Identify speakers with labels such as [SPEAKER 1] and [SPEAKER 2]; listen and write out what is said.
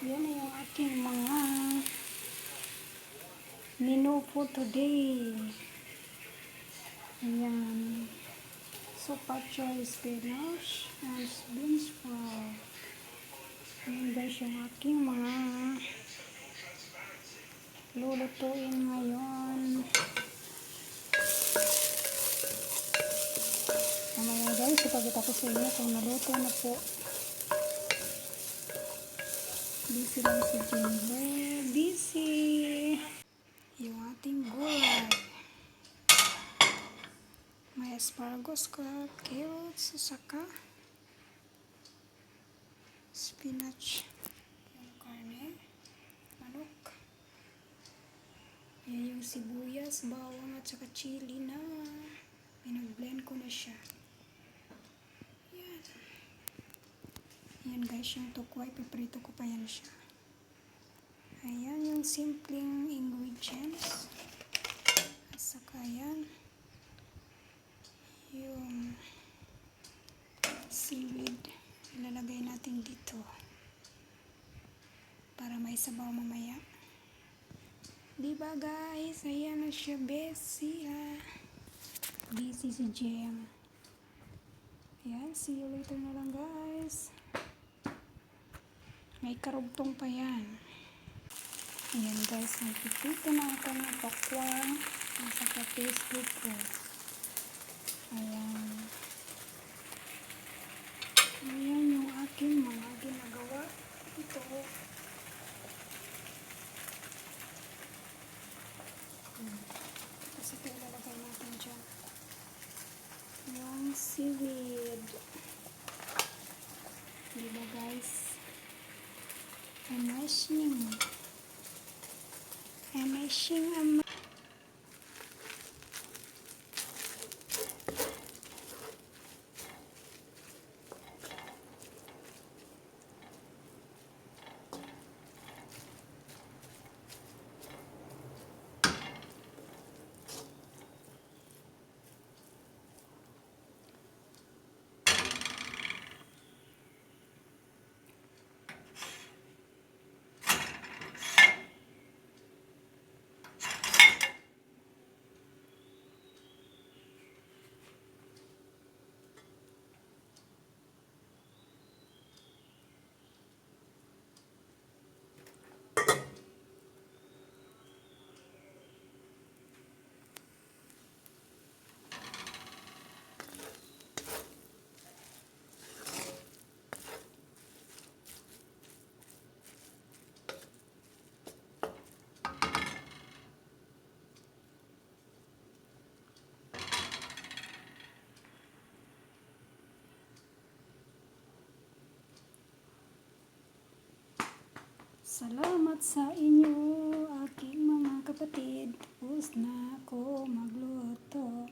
[SPEAKER 1] Yan na yung aking mga menu for today. Ayan. Super choice spinach and beans sprout. Ayan guys yung aking mga lulutuin ngayon. Mamaya guys, ipagkita ko sa inyo kung naluto na po. Busy lang si Jimber. Busy! Yung ating gulay. May asparagus ka, carrots, saka spinach. Yung karne, manok. Yan yung sibuyas, bawang at saka chili na pinag-blend ko na siya. Yan. Yan guys, yung tukway, paprito ko pa yan siya. Ayan yung simpleng ingredients. At saka yan, yung seaweed, ilalagay natin dito para may sabaw mamaya. Diba guys, ayan na siya, busy ha. Busy si Jem. Ayan, see you later na lang guys. May karugtong pa yan. Ayan guys, nagpipito na ako ng pakwang nasa ka-Facebook ko. Ayan. Ayan yung aking mga ginagawa. Ito. Kasi ito ilalagay natin dyan. Yung seaweed. Diba guys? Amazing. Amazing. Salamat sa inyo, aking mga kapatid. Tapos na ako magluto.